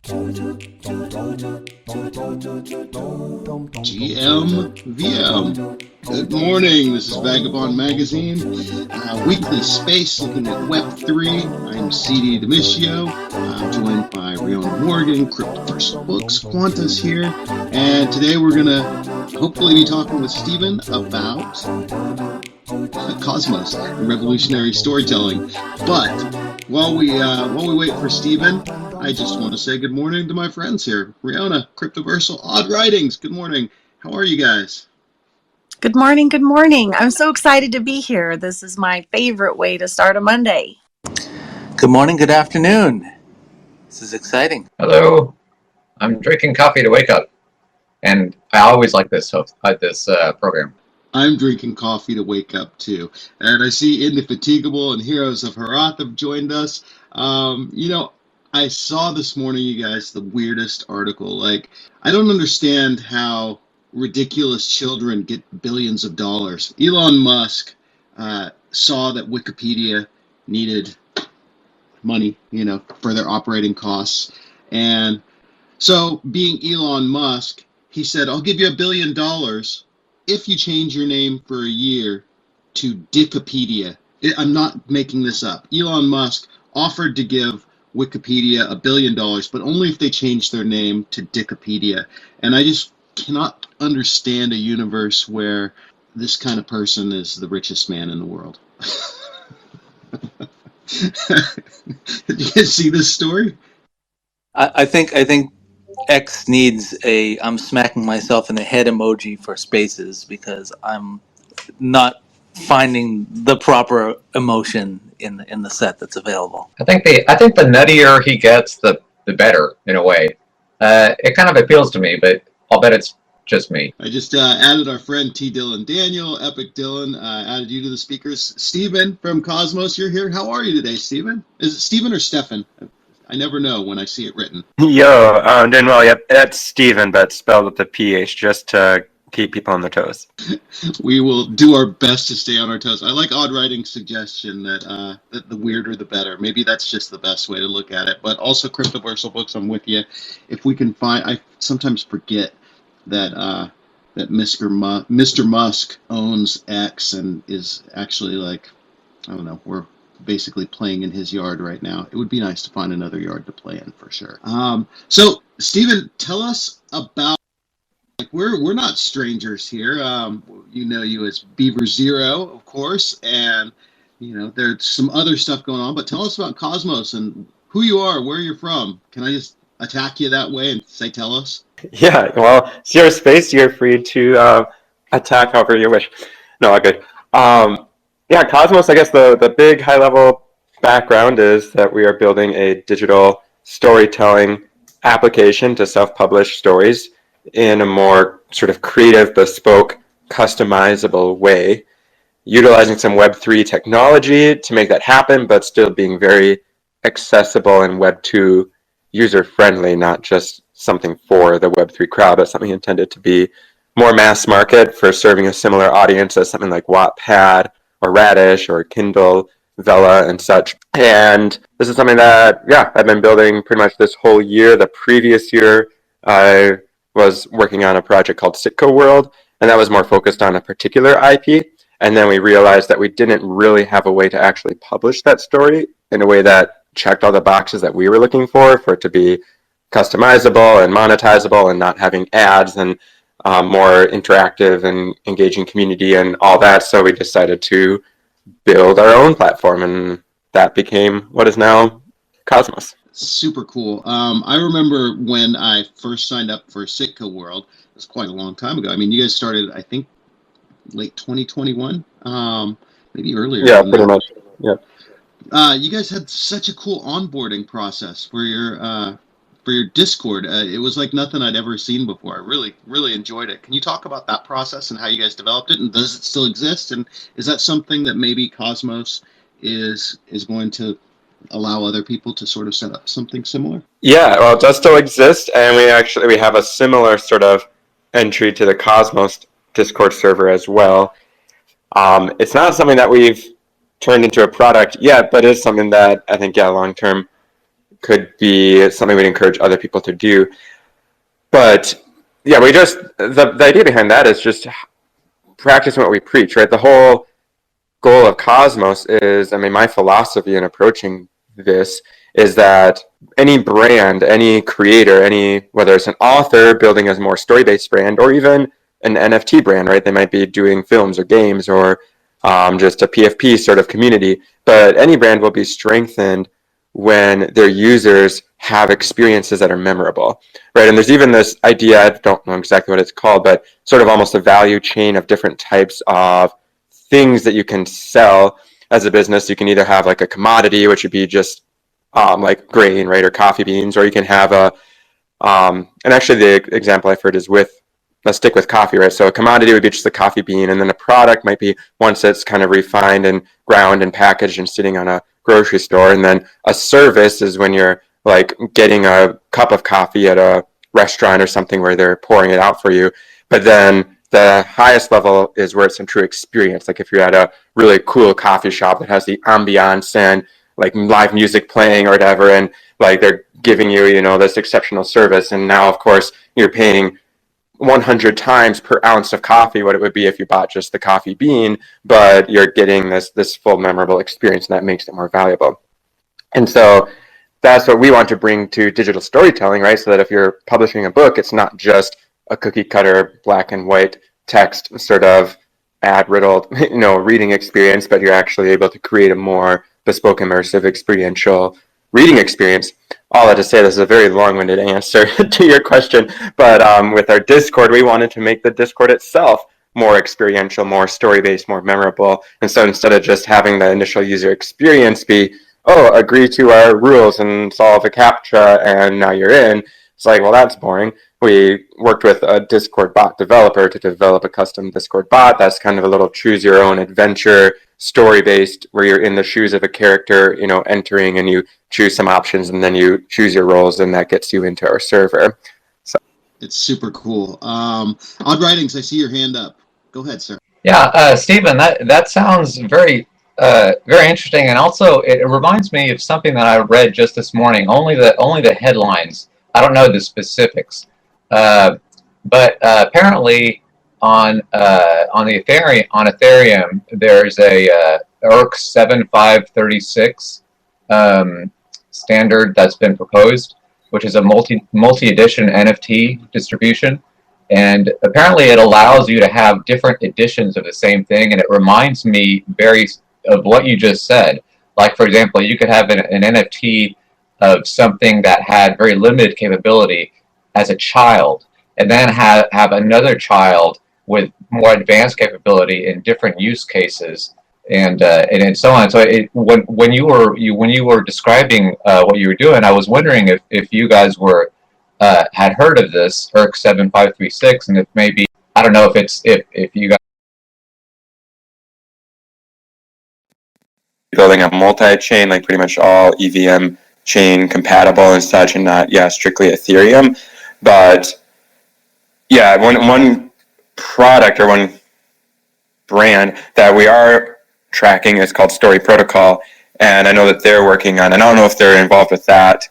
GMVM. Good morning, this is Vagobond Magazine, weekly space looking at Web3. I'm CD Demisio. I'm joined by Riona Morgan, Cryptoversal Books, Quanta's here, and today we're going to hopefully be talking with Stephen about Kosmos and revolutionary storytelling. But while we wait for Stephen, I just want to say good morning to my friends here. Riona, Cryptoversal, Odd Writings, good morning. How are you guys? Good morning, good morning. I'm so excited to be here. This is my favorite way to start a Monday. Good morning, good afternoon. This is exciting. Hello. I'm drinking coffee to wake up. And I always like this program. I'm drinking coffee to wake up too. And I see Indefatigable and Heroes of Herath have joined us. I saw this morning, you guys, the weirdest article. Like, I don't understand how ridiculous children get billions of dollars. Elon Musk saw that Wikipedia needed money, for their operating costs. And so, being Elon Musk, he said, I'll give you $1 billion if you change your name for a year to Dickopedia. I'm not making this up. Elon Musk offered to give Wikipedia $1 billion, but only if they changed their name to Dickopedia. And I just cannot understand a universe where this kind of person is the richest man in the world. Did you guys see this story? I think X needs a I'm smacking myself in the head emoji for spaces because I'm not finding the proper emotion in the set that's available. I think the nuttier he gets, the better in a way. It kind of appeals to me, but I'll bet it's just me. I just added our friend T. Dylan Daniel, Epic Dylan, added you to the speakers. Stephen from Kosmos, you're here. How are you today, Stephen? Is it Stephen or Stefan? I never know when I see it written. Yo, I'm doing well. Yep, that's Stephen, but spelled with the PH just to keep people on their toes. We will do our best to stay on our toes. I like Odd Writing's suggestion that the weirder the better. Maybe that's just the best way to look at it. But also Cryptoversal Books, I'm with you. If we can find, I sometimes forget that Mr. Musk owns X and is actually like, I don't know, we're basically playing in his yard right now. It would be nice to find another yard to play in for sure. So Stephen, tell us about, like, we're not strangers here. You know you as Beaver Zero, of course, and there's some other stuff going on. But tell us about Kosmos and who you are, where you're from. Can I just attack you that way and say tell us? Yeah, well, it's your space. You're free to attack however you wish. No, all good. Yeah, Kosmos, I guess the big high-level background is that we are building a digital storytelling application to self-publish stories in a more sort of creative, bespoke, customizable way, utilizing some Web3 technology to make that happen, but still being very accessible and Web2 user-friendly, not just something for the Web3 crowd, but something intended to be more mass market for serving a similar audience as something like Wattpad or Radish or Kindle, Vela, and such. And this is something that, I've been building pretty much this whole year. The previous year, I was working on a project called Sitco World, and that was more focused on a particular IP. And then we realized that we didn't really have a way to actually publish that story in a way that checked all the boxes that we were looking for it to be customizable and monetizable and not having ads and more interactive and engaging community and all that. So we decided to build our own platform, and that became what is now Kosmos. Super cool. I remember when I first signed up for Sitco World. It was quite a long time ago. I mean, you guys started, I think, late 2021, maybe earlier. Yeah, pretty much. Yeah. You guys had such a cool onboarding process for your Discord. It was like nothing I'd ever seen before. I really, really enjoyed it. Can you talk about that process and how you guys developed it? And does it still exist? And is that something that maybe Kosmos is going to allow other people to sort of set up something similar? Yeah, well, it does still exist, and we have a similar sort of entry to the Kosmos Discord server as well. It's not something that we've turned into a product yet, but it's something that I think, long term could be something we'd encourage other people to do. But yeah, the idea behind that is just practicing what we preach, right? The whole goal of Kosmos is, I mean, my philosophy in approaching this is that any brand, any creator, whether it's an author building a more story-based brand or even an NFT brand, right? They might be doing films or games or just a PFP sort of community, but any brand will be strengthened when their users have experiences that are memorable, right? And there's even this idea, I don't know exactly what it's called, but sort of almost a value chain of different types of things that you can sell as a business. You can either have like a commodity, which would be just like grain, right, or coffee beans, or you can have and actually the example I've heard is let's stick with coffee, right? So a commodity would be just a coffee bean, and then a product might be once it's kind of refined and ground and packaged and sitting on a grocery store. And then a service is when you're like getting a cup of coffee at a restaurant or something where they're pouring it out for you. But then the highest level is where it's a true experience. Like if you're at a really cool coffee shop that has the ambiance and like live music playing or whatever, and like they're giving you, this exceptional service. And now, of course, you're paying 100 times per ounce of coffee what it would be if you bought just the coffee bean, but you're getting this full memorable experience, and that makes it more valuable. And so that's what we want to bring to digital storytelling, right? So that if you're publishing a book, it's not just a cookie cutter black and white text sort of ad riddled reading experience, but you're actually able to create a more bespoke, immersive, experiential reading experience. All that to say, this is a very long-winded answer to your question, but with our Discord, we wanted to make the Discord itself more experiential, more story-based, more memorable. And so instead of just having the initial user experience be, oh, agree to our rules and solve a CAPTCHA and now you're in, it's like, well, that's boring. We worked with a Discord bot developer to develop a custom Discord bot that's kind of a little choose your own adventure, story-based, where you're in the shoes of a character, entering, and you choose some options and then you choose your roles, and that gets you into our server. So it's super cool. Odd Writings, I see your hand up. Go ahead, sir. Yeah, Stephen, that sounds very very interesting, and also it reminds me of something that I read just this morning. Only the headlines. I don't know the specifics, but apparently on the Ethereum there's a ERC 7536 standard that's been proposed, which is a multi-edition NFT distribution. And apparently it allows you to have different editions of the same thing, and it reminds me very of what you just said. Like, for example, you could have an NFT of something that had very limited capability as a child, and then have another child with more advanced capability in different use cases, and so on. So when you were describing what you were doing, I was wondering if you guys had heard of this ERC 7536, and if maybe, I don't know if you guys building a multi-chain, like pretty much all EVM chain compatible and such, and not strictly Ethereum. But yeah, one product or one brand that we are tracking is called Story Protocol, and I know that they're working on, and I don't know if they're involved with that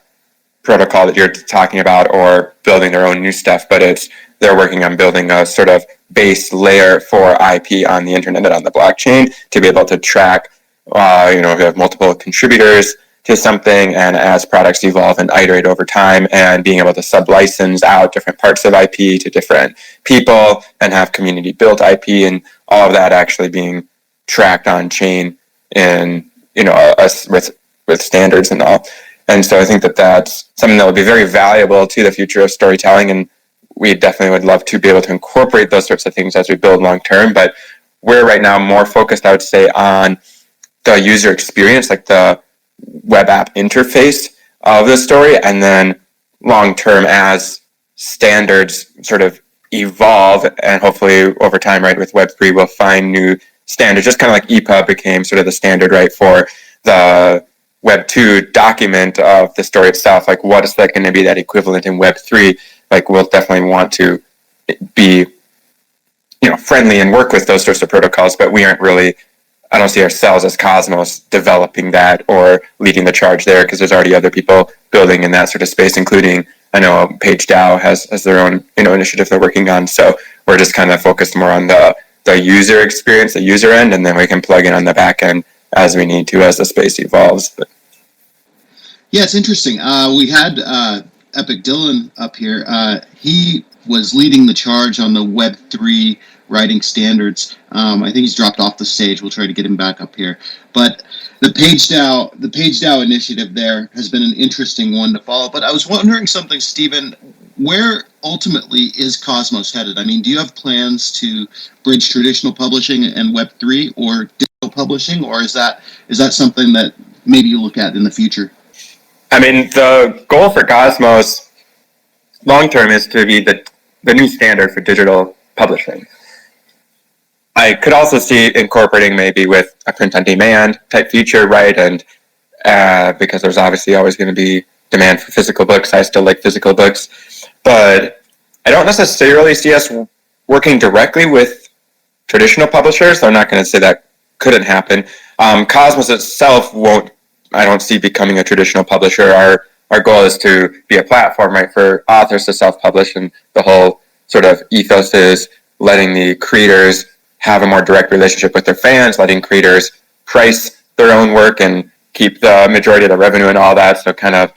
protocol that you're talking about or building their own new stuff, but they're working on building a sort of base layer for IP on the internet and on the blockchain to be able to track, if you have multiple contributors to something, and as products evolve and iterate over time, and being able to sub-license out different parts of IP to different people and have community built IP, and all of that actually being tracked on chain in with standards and all. And so I think that that's something that would be very valuable to the future of storytelling, and we definitely would love to be able to incorporate those sorts of things as we build long term. But we're right now more focused, I would say, on the user experience, like the web app interface of the story, and then long term as standards sort of evolve, and hopefully over time, right, with Web3 we'll find new standards, just kind of like EPUB became sort of the standard, right, for the Web2 document of the story itself. Like, what is that going to be that equivalent in Web3? Like, we'll definitely want to be friendly and work with those sorts of protocols, but we aren't really I don't see ourselves as Cosmos developing that or leading the charge there, because there's already other people building in that sort of space, including, I know PageDAO has their own initiative they're working on. So we're just kind of focused more on the user experience, the user end, and then we can plug in on the back end as we need to as the space evolves. But Yeah, it's interesting. We had Epic Dylan up here. He was leading the charge on the Web3 writing standards. I think he's dropped off the stage. We'll try to get him back up here. But the PageDAO initiative there has been an interesting one to follow. But I was wondering something, Stephen. Where ultimately is Cosmos headed? I mean, do you have plans to bridge traditional publishing and Web3 or digital publishing, or is that something that maybe you look at in the future? I mean, the goal for Cosmos long term is to be the new standard for digital publishing. I could also see incorporating maybe with a print on demand type feature, right? And because there's obviously always going to be demand for physical books. I still like physical books, but I don't necessarily see us working directly with traditional publishers. I'm not going to say that couldn't happen. Cosmos itself won't, I don't see becoming a traditional publisher. Our goal is to be a platform, right, for authors to self-publish, and the whole sort of ethos is letting the creators have a more direct relationship with their fans, letting creators price their own work and keep the majority of the revenue and all that. So kind of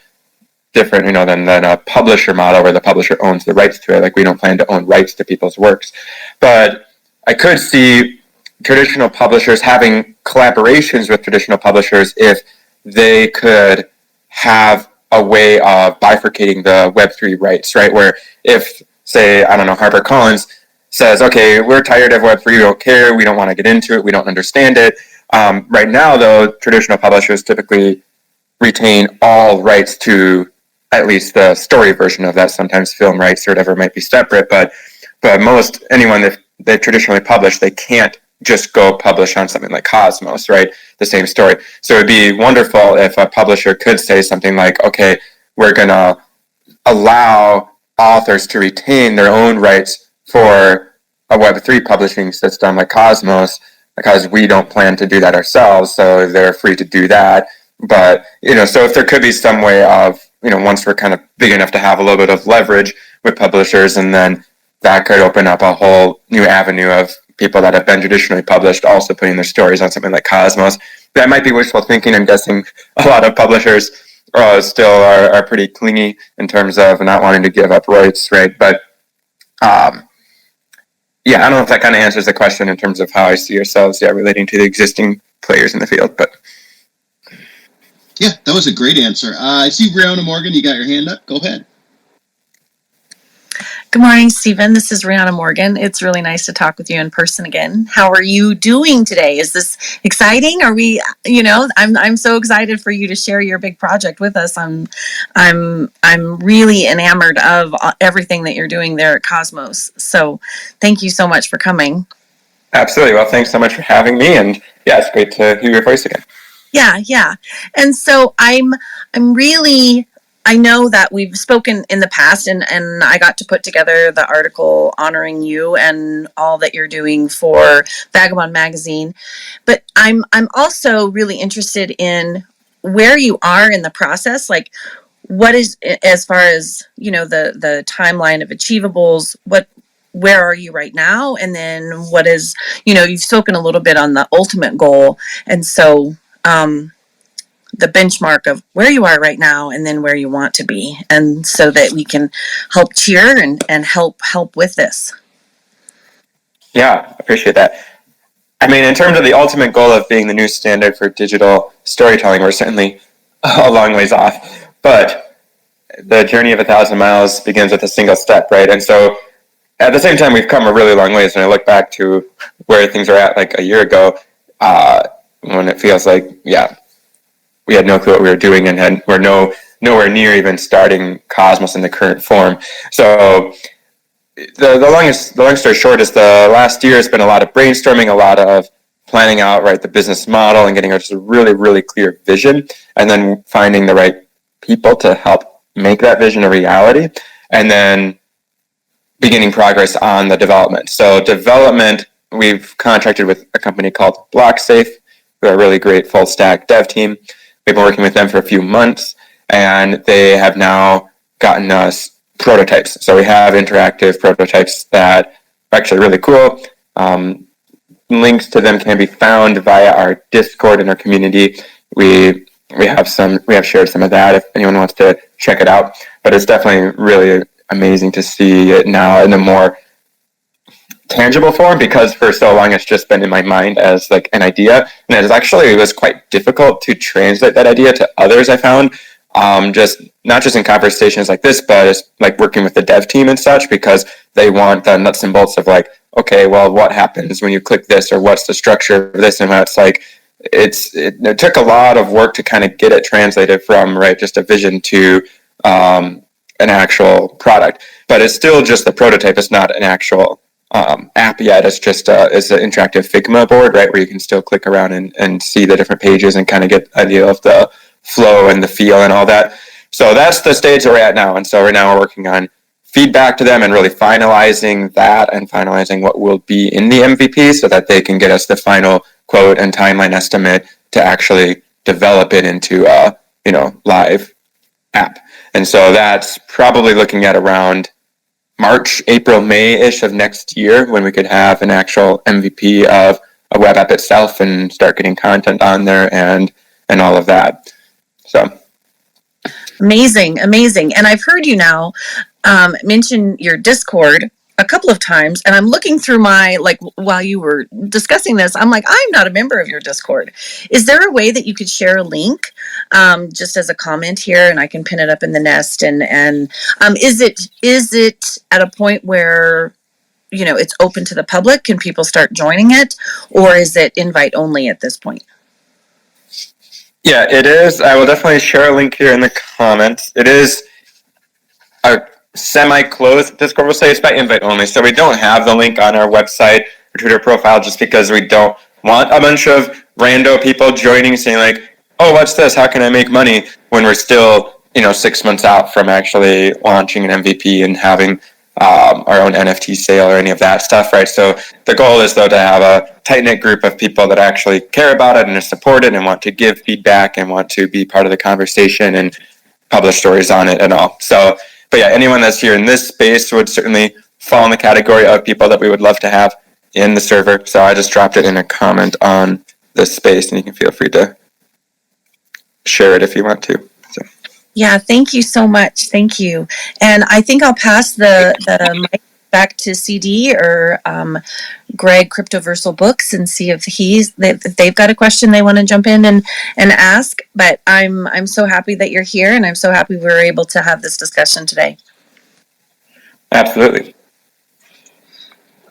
different, than a publisher model where the publisher owns the rights to it. Like, we don't plan to own rights to people's works. But I could see traditional publishers having collaborations with traditional publishers if they could have a way of bifurcating the Web3 rights, right? Where if, say, I don't know, HarperCollins says, okay, we're tired of Web3, we don't care, we don't want to get into it, we don't understand it. Right now, though, traditional publishers typically retain all rights to at least the story version of that. Sometimes film rights or whatever might be separate, but most anyone that they traditionally publish, they can't just go publish on something like Cosmos, right? The same story. So it'd be wonderful if a publisher could say something like, okay, we're going to allow authors to retain their own rights for a Web3 publishing system like Cosmos, because we don't plan to do that ourselves, so they're free to do that. But, so if there could be some way of, once we're kind of big enough to have a little bit of leverage with publishers, and then that could open up a whole new avenue of people that have been traditionally published also putting their stories on something like Cosmos. That might be wishful thinking. I'm guessing a lot of publishers still are pretty clingy in terms of not wanting to give up rights, right? But yeah, I don't know if that kind of answers the question in terms of how I see ourselves, relating to the existing players in the field. But yeah, that was a great answer. I see Brianna Morgan, you got your hand up. Go ahead. Good morning, Stephen. This is Rihanna Morgan. It's really nice to talk with you in person again. How are you doing today? Is this exciting? Are we, I'm so excited for you to share your big project with us. I'm really enamored of everything that you're doing there at Cosmos. So thank you so much for coming. Absolutely. Well, thanks so much for having me. And yeah, it's great to hear your voice again. Yeah. And so I know that we've spoken in the past, and I got to put together the article honoring you and all that you're doing for Vagobond magazine. But I'm also really interested in where you are in the process. Like, what is, as far as, the timeline of achievables, where are you right now? And then what is, you've spoken a little bit on the ultimate goal. And so, the benchmark of where you are right now and then where you want to be, and so that we can help cheer and help with this. Yeah, appreciate that. I mean, in terms of the ultimate goal of being the new standard for digital storytelling, we're certainly a long ways off. But the journey of 1,000 miles begins with a single step, right? And so at the same time, we've come a really long ways. When I look back to where things are at like a year ago, when it feels like, we had no clue what we were doing, and we're nowhere near even starting Cosmos in the current form. So the long story short is the last year has been a lot of brainstorming, a lot of planning out, right, the business model and getting just a really, really clear vision, and then finding the right people to help make that vision a reality, and then beginning progress on the development. So development, we've contracted with a company called BlockSafe They're a really great full stack dev team. We've been working with them for a few months, and they have now gotten us prototypes. So we have interactive prototypes that are actually really cool. Links to them can be found via our Discord in our community. We have shared some of that if anyone wants to check it out. But it's definitely really amazing to see it now in a more tangible form, because for so long it's just been in my mind as like an idea, and it was quite difficult to translate that idea to others. I found just not just in conversations like this, but it's like working with the dev team and such, because they want the nuts and bolts of like, okay, well, what happens when you click this, or what's the structure of this, and it's like it took a lot of work to kind of get it translated from just a vision to an actual product. But it's still just the prototype. It's not an actual app yet. It's just it's an interactive Figma board, right, where you can still click around and see the different pages and kind of get an idea of the flow and the feel and all that. So that's the stage that we're at now. And so right now we're working on feedback to them and really finalizing that and finalizing what will be in the MVP so that they can get us the final quote and timeline estimate to actually develop it into a live app. And so that's probably looking at around March, April, May-ish of next year, when we could have an actual MVP of a web app itself and start getting content on there and all of that. So amazing. And I've heard you now mention your Discord a couple of times, and I'm looking through my, like, while you were discussing this, I'm like, I'm not a member of your Discord. Is there a way that you could share a link just as a comment here, and I can pin it up in the nest? And is it at a point where it's open to the public? Can people start joining it, or is it invite only at this point? Yeah, it is. I will definitely share a link here in the comments. It is a semi-closed Discord. We'll say it's by invite only, so we don't have the link on our website or Twitter profile, just because we don't want a bunch of rando people joining saying like, oh, what's this? How can I make money? When we're still 6 months out from actually launching an MVP and having our own NFT sale or any of that stuff, right? So the goal is, though, to have a tight-knit group of people that actually care about it and support it and want to give feedback and want to be part of the conversation and publish stories on it and all. So, but yeah, anyone that's here in this space would certainly fall in the category of people that we would love to have in the server. So I just dropped it in a comment on this space, and you can feel free to share it if you want to. So. Yeah, thank you so much. Thank you. And I think I'll pass the mic back to CD or Greg, Cryptoversal Books, and see if they've got a question they want to jump in and ask. But I'm so happy that you're here, and I'm so happy we were able to have this discussion today. Absolutely.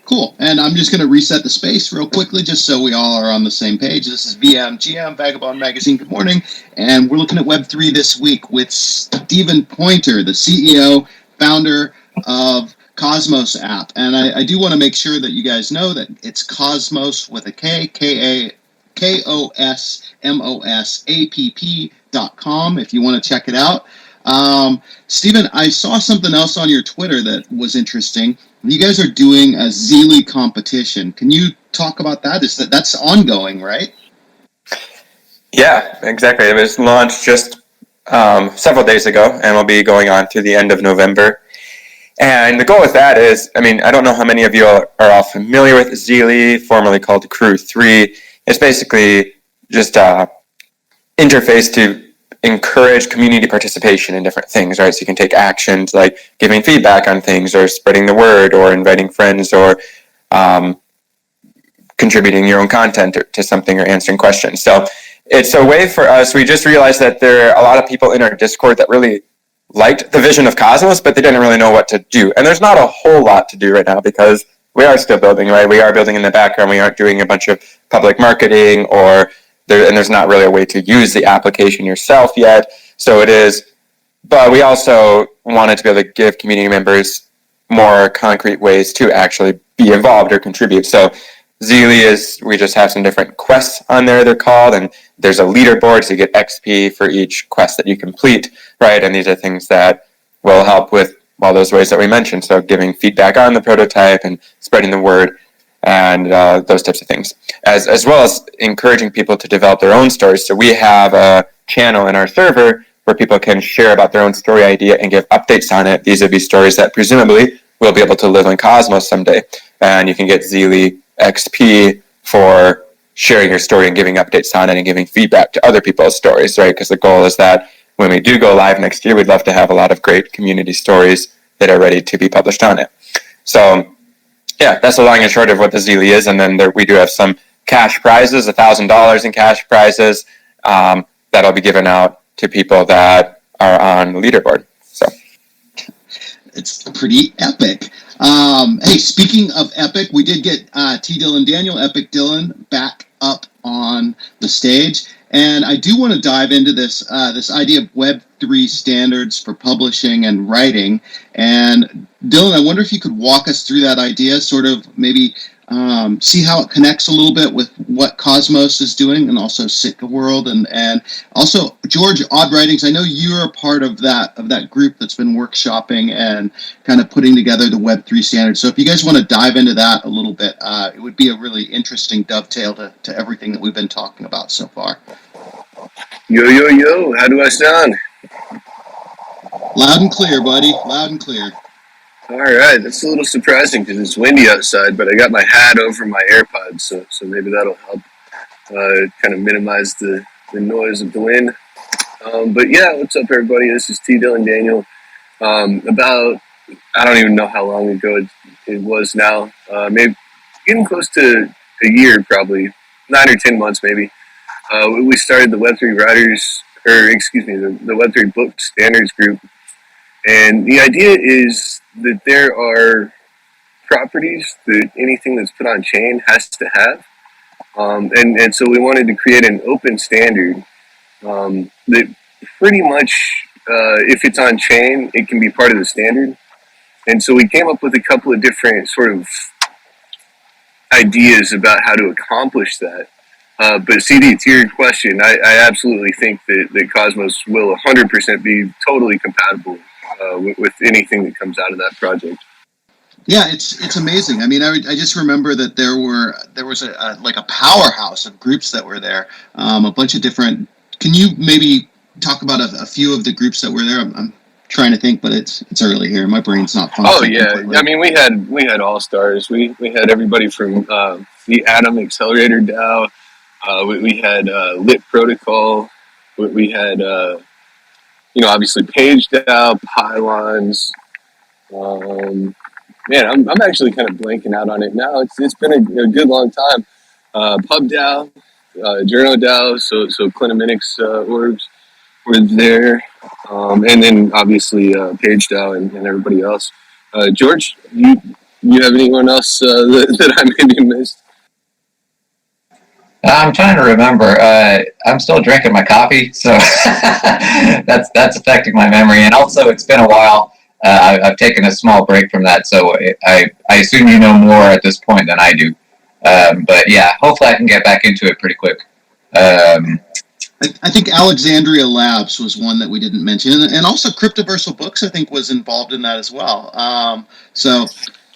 Cool. And I'm just going to reset the space real quickly, just so we all are on the same page. This is VMGM, Vagobond Magazine. Good morning. And we're looking at Web3 this week with Stephen Pointer, the CEO, founder of Kosmos app. And I do want to make sure that you guys know that it's Kosmos with a K, KOSMOSAPP.com if you want to check it out. Stephen, I saw something else on your Twitter that was interesting. You guys are doing a Zeely competition. Can you talk about that? That's ongoing, right? Yeah, exactly. It was launched just several days ago, and will be going on through the end of November. And the goal with that is, I don't know how many of you are all familiar with Zeely, formerly called Crew 3. It's basically just an interface to encourage community participation in different things, right? So you can take actions like giving feedback on things, or spreading the word, or inviting friends, or contributing your own content to something, or answering questions. So it's a way for us. We just realized that there are a lot of people in our Discord that really liked the vision of Cosmos, but they didn't really know what to do. And there's not a whole lot to do right now, because we are still building, right? We are building in the background. We aren't doing a bunch of public marketing, and there's not really a way to use the application yourself yet. So it is, but we also wanted to be able to give community members more concrete ways to actually be involved or contribute. So Zeely is, we just have some different quests on there, they're called, and there's a leaderboard, so you get XP for each quest that you complete, right? And these are things that will help with all those ways that we mentioned. So giving feedback on the prototype and spreading the word. and those types of things, as well as encouraging people to develop their own stories. So we have a channel in our server where people can share about their own story idea and give updates on it vis-a-vis stories that presumably will be able to live on Kosmos someday. And you can get Zeely XP for sharing your story and giving updates on it and giving feedback to other people's stories, right? Because the goal is that when we do go live next year, we'd love to have a lot of great community stories that are ready to be published on it. So yeah, that's the long and short of what the Zeely is. And then we do have some cash prizes, $1,000 in cash prizes that'll be given out to people that are on the leaderboard. So it's pretty epic. Hey, speaking of epic, we did get T. Dylan Daniel, Epic Dylan, back up on the stage. And I do want to dive into this idea of Web3 standards for publishing and writing. And Dylan, I wonder if you could walk us through that idea, sort of maybe see how it connects a little bit with what Kosmos is doing, and also Sitka World, and also George, Odd Writings. I know you're a part of that group that's been workshopping and kind of putting together the Web3 standards. So if you guys want to dive into that a little bit, it would be a really interesting dovetail to everything that we've been talking about so far. Yo, how do I sound? Loud and clear, buddy. Loud and clear. All right, that's a little surprising because it's windy outside, but I got my hat over my AirPods, so maybe that'll help kind of minimize the noise of the wind. But yeah, what's up, everybody? This is T. Dylan Daniel. About, I don't even know how long ago it was now, maybe getting close to a year, probably 9 or 10 months maybe. We started the Web3 Writers, the Web3 Book Standards Group. And the idea is that there are properties that anything that's put on chain has to have. And so we wanted to create an open standard that pretty much, if it's on chain, it can be part of the standard. And so we came up with a couple of different sort of ideas about how to accomplish that. But CD, to your question, I absolutely think that Kosmos will 100% be totally compatible with anything that comes out of that project. Yeah, it's amazing. I mean, I just remember that there was a powerhouse of groups that were there, a bunch of different. Can you maybe talk about a few of the groups that were there? I'm trying to think, but it's early here. My brain's not functioning. Oh yeah, completely. I mean we had all stars. We had everybody from the Atom Accelerator DAO. We had Lit Protocol. We had obviously Page DAO, Pylons. Man, I'm actually kind of blanking out on it now. It's been a good long time. Pub DAO, Journal DAO, so Clinaminix orbs were there, and then obviously Page DAO and everybody else. George, you have anyone else that I maybe missed? I'm trying to remember. I'm still drinking my coffee, so that's affecting my memory. And also, it's been a while. I've taken a small break from that, so I assume you know more at this point than I do. But yeah, hopefully I can get back into it pretty quick. I think Alexandria Labs was one that we didn't mention, and also Cryptoversal Books, I think, was involved in that as well. So.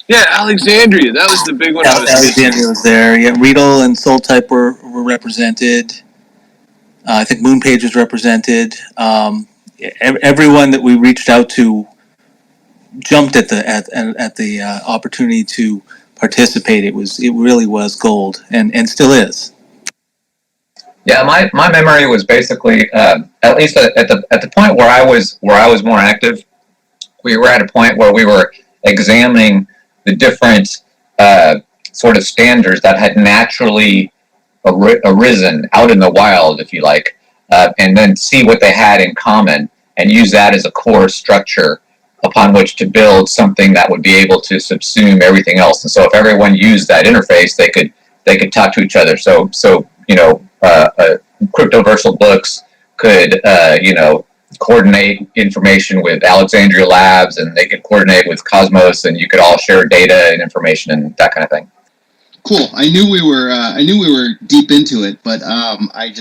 Yeah, Alexandria. That was the big one. Alexandria was there. Yeah, Riedel and Soul Type were represented. I think Moonpage was represented. Everyone that we reached out to jumped at the opportunity to participate. It really was gold, and still is. Yeah, my memory was basically at least at the point where I was more active. We were at a point where we were examining the different sort of standards that had naturally arisen out in the wild, if you like, and then see what they had in common and use that as a core structure upon which to build something that would be able to subsume everything else. And so if everyone used that interface, they could talk to each other. So Cryptoversal Books could coordinate information with Alexandria Labs, and they could coordinate with Kosmos, and you could all share data and information and that kind of thing. Cool. I knew we were deep into it, but I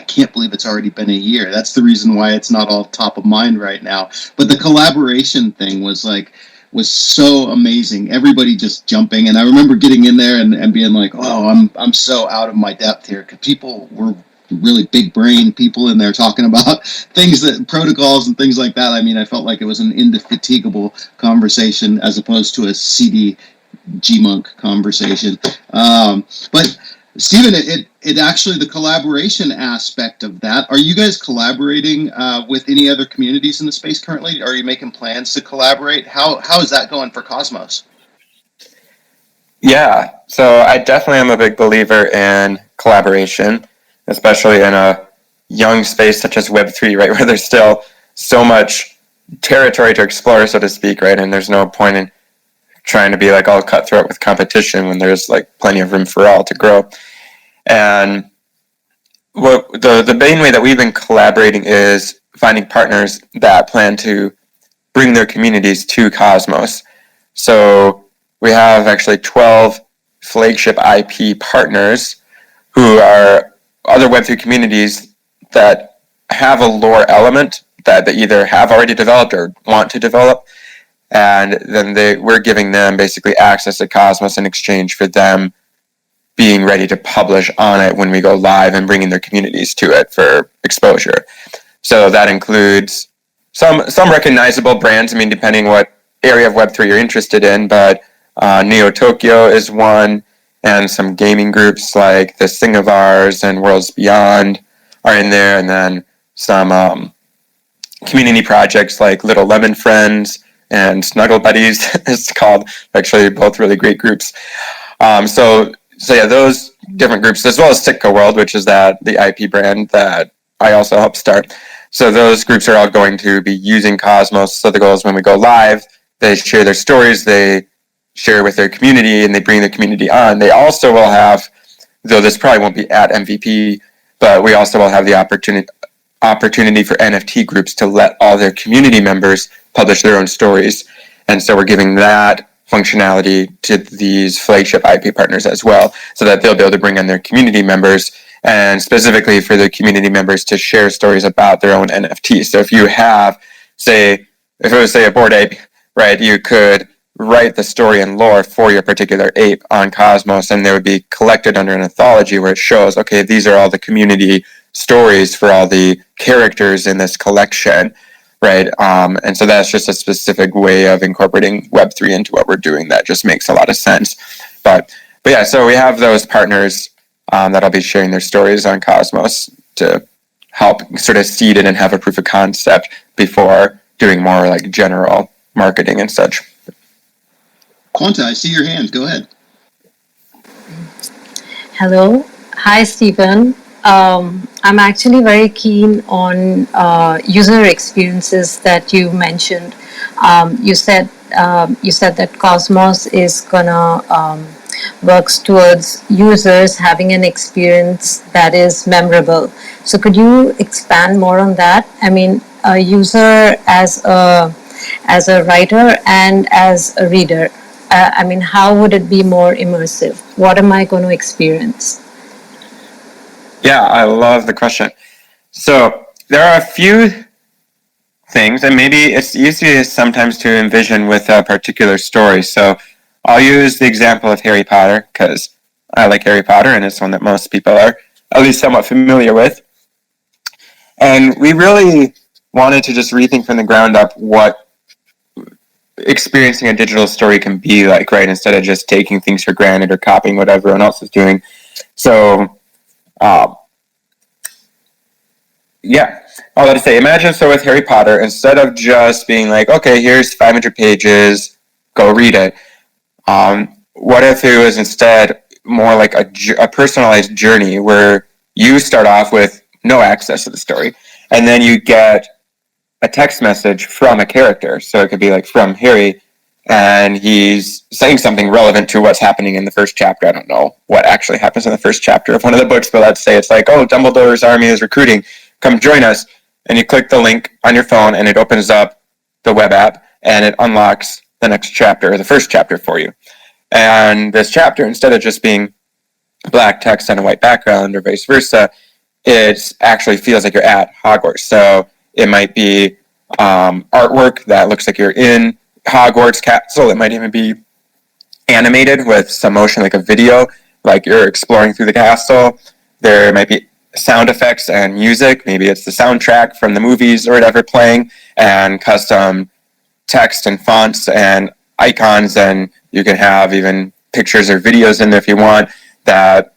can't believe it's already been a year. That's the reason why it's not all top of mind right now. But the collaboration thing was like, was so amazing. Everybody just jumping, and I remember getting in there and being like, "Oh, I'm so out of my depth here," because people were really big brain people in there talking about things that protocols and things like that. I mean, I felt like it was an indefatigable conversation as opposed to a CD G-Monk conversation. But Stephen, it actually, the collaboration aspect of that, are you guys collaborating with any other communities in the space currently? Are you making plans to collaborate? How is that going for Kosmos? Yeah, so I definitely am a big believer in collaboration, especially in a young space such as Web3, right, where there's still so much territory to explore, so to speak, right, and there's no point in trying to be like all cutthroat with competition when there's like plenty of room for all to grow. And what the main way that we've been collaborating is finding partners that plan to bring their communities to Kosmos. So we have actually 12 flagship IP partners who are other Web3 communities that have a lore element that they either have already developed or want to develop. And then we're giving them basically access to Kosmos in exchange for them being ready to publish on it when we go live and bringing their communities to it for exposure. So that includes some recognizable brands. I mean, depending what area of Web3 you're interested in, but Neo Tokyo is one, and some gaming groups like This Thing of Ours and Worlds Beyond are in there, and then some community projects like Little Lemon Friends and Snuggle Buddies. It's called, actually both really great groups. So yeah, those different groups, as well as Sitka World, which is the IP brand that I also helped start. So those groups are all going to be using Kosmos. So the goal is when we go live, they share their stories, they share with their community, and they bring their community on. They also will have, though this probably won't be at MVP, but we also will have the opportunity for NFT groups to let all their community members publish their own stories. And so we're giving that functionality to these flagship IP partners as well, so that they'll be able to bring in their community members, and specifically for their community members to share stories about their own NFTs. So if you have, if it was a Bored Ape, right, you could write the story and lore for your particular ape on Kosmos, and they would be collected under an anthology where it shows, okay, these are all the community stories for all the characters in this collection, right? And so that's just a specific way of incorporating Web3 into what we're doing that just makes a lot of sense. But yeah, so we have those partners that'll be sharing their stories on Kosmos to help sort of seed it and have a proof of concept before doing more like general marketing and such. Quanta, I see your hand. Go ahead. Hello. Hi, Stephen. I'm actually very keen on user experiences that you mentioned. You said that Cosmos is gonna works towards users having an experience that is memorable. So could you expand more on that? I mean, a user as a writer and as a reader. I mean, how would it be more immersive? What am I going to experience? Yeah, I love the question. So there are a few things, and maybe it's easy sometimes to envision with a particular story. So I'll use the example of Harry Potter because I like Harry Potter, and it's one that most people are at least somewhat familiar with. And we really wanted to just rethink from the ground up what experiencing a digital story can be like, right? Instead of just taking things for granted or copying what everyone else is doing. So, yeah, all that to say, imagine so with Harry Potter, instead of just being like, okay, here's 500 pages, go read it. What if it was instead more like a personalized journey where you start off with no access to the story, and then you get a text message from a character. So it could be like from Harry, and he's saying something relevant to what's happening in the first chapter. I don't know what actually happens in the first chapter of one of the books, but let's say it's like, oh, Dumbledore's army is recruiting, come join us. And you click the link on your phone, and it opens up the web app, and it unlocks the next chapter, or the first chapter for you. And this chapter, instead of just being black text on a white background or vice versa, it actually feels like you're at Hogwarts. So it might be artwork that looks like you're in Hogwarts castle. It might even be animated with some motion, like a video, like you're exploring through the castle. There might be sound effects and music. Maybe it's the soundtrack from the movies or whatever playing, and custom text and fonts and icons, and you can have even pictures or videos in there if you want that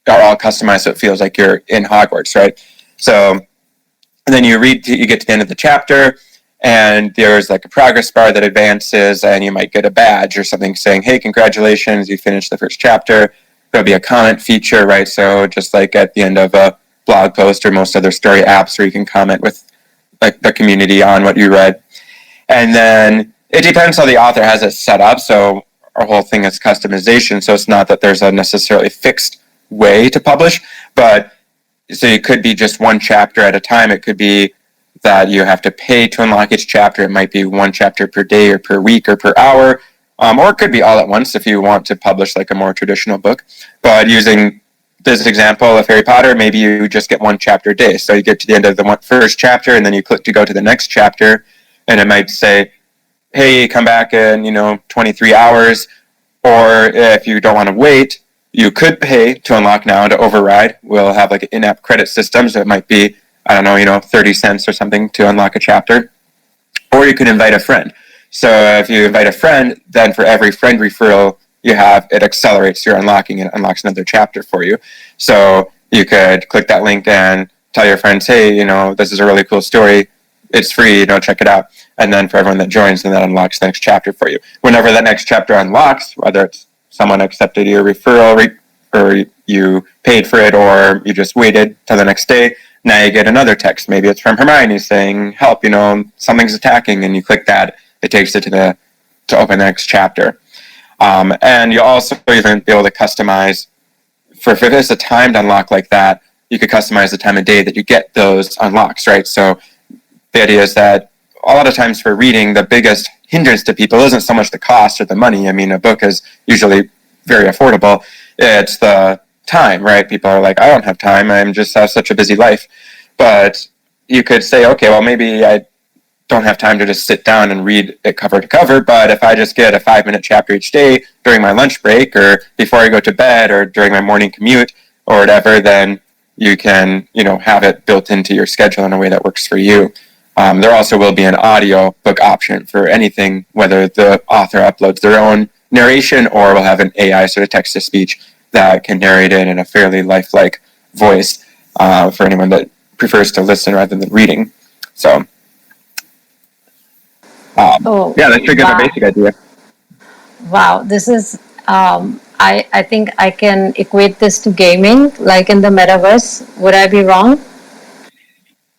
are all customized so it feels like you're in Hogwarts, right? So and then you get to the end of the chapter, and there's like a progress bar that advances, and you might get a badge or something saying, hey, congratulations, you finished the first chapter. There'll be a comment feature, right? So just like at the end of a blog post or most other story apps where you can comment with like the community on what you read. And then it depends how the author has it set up. So our whole thing is customization. So it's not that there's a necessarily fixed way to publish, but so it could be just one chapter at a time. It could be that you have to pay to unlock each chapter. It might be one chapter per day or per week or per hour, or it could be all at once if you want to publish like a more traditional book. But using this example of Harry Potter, maybe you just get one chapter a day. So you get to the end of the first chapter, and then you click to go to the next chapter, and it might say, hey, come back in 23 hours. Or if you don't want to wait, you could pay to unlock now to override. We'll have like an in-app credit system, so it might be, 30 cents or something to unlock a chapter. Or you could invite a friend. So if you invite a friend, then for every friend referral you have, it accelerates your unlocking and unlocks another chapter for you. So you could click that link and tell your friends, hey, this is a really cool story. It's free, check it out. And then for everyone that joins, then that unlocks the next chapter for you. Whenever that next chapter unlocks, whether it's someone accepted your referral or you paid for it or you just waited till the next day, now you get another text. Maybe it's from Hermione saying, help, something's attacking, and you click that. It takes it to open the next chapter. And you'll also even be able to customize, if it's a timed unlock like that, you could customize the time of day that you get those unlocks, right? So the idea is that a lot of times for reading, the biggest hindrance to people isn't so much the cost or the money. I mean, a book is usually very affordable. It's the time, right? People are like, I don't have time. I'm just have such a busy life. But you could say, okay, well, maybe I don't have time to just sit down and read it cover to cover. But if I just get a 5-minute chapter each day during my lunch break or before I go to bed or during my morning commute or whatever, then you can, have it built into your schedule in a way that works for you. There also will be an audio book option for anything, whether the author uploads their own narration or will have an AI sort of text-to-speech that can narrate it in a fairly lifelike voice for anyone that prefers to listen rather than reading. So, yeah, that's a good basic idea. Wow, this is, I think I can equate this to gaming, like in the metaverse. Would I be wrong?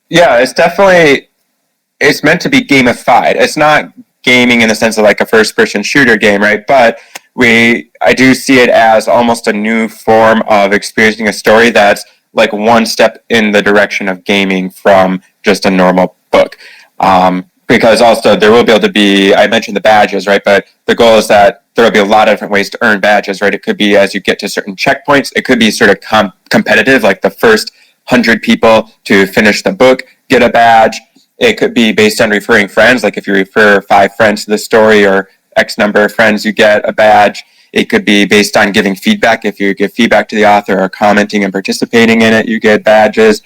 Yeah, it's meant to be gamified. It's not gaming in the sense of like a first-person shooter game, right? But I do see it as almost a new form of experiencing a story that's like one step in the direction of gaming from just a normal book. Because also there will be able to be, I mentioned the badges, right? But the goal is that there will be a lot of different ways to earn badges, right? It could be as you get to certain checkpoints. It could be sort of competitive, like the first 100 people to finish the book get a badge. It could be based on referring friends, like if you refer 5 friends to the story or X number of friends, you get a badge. It could be based on giving feedback. If you give feedback to the author or commenting and participating in it, you get badges.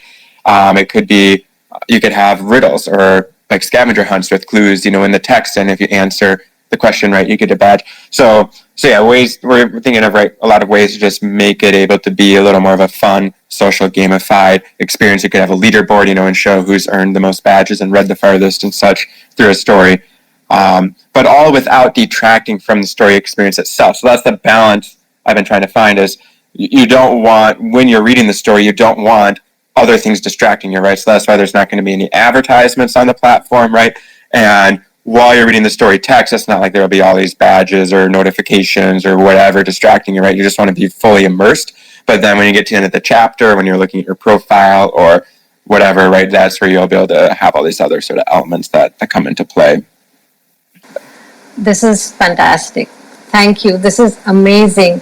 It could be, you could have riddles or like scavenger hunts with clues, in the text, and if you answer the question right, you get a badge. So yeah, we're thinking of a lot of ways to just make it able to be a little more of a fun, social, gamified experience. You could have a leaderboard, and show who's earned the most badges and read the farthest and such through a story. But all without detracting from the story experience itself. So that's the balance I've been trying to find is you don't want, when you're reading the story, you don't want other things distracting you, right? So that's why there's not going to be any advertisements on the platform, right? And while you're reading the story text, it's not like there'll be all these badges or notifications or whatever distracting you, right? You just want to be fully immersed. But then when you get to the end of the chapter, when you're looking at your profile or whatever, right, that's where you'll be able to have all these other sort of elements that come into play. This is fantastic. Thank you. This is amazing.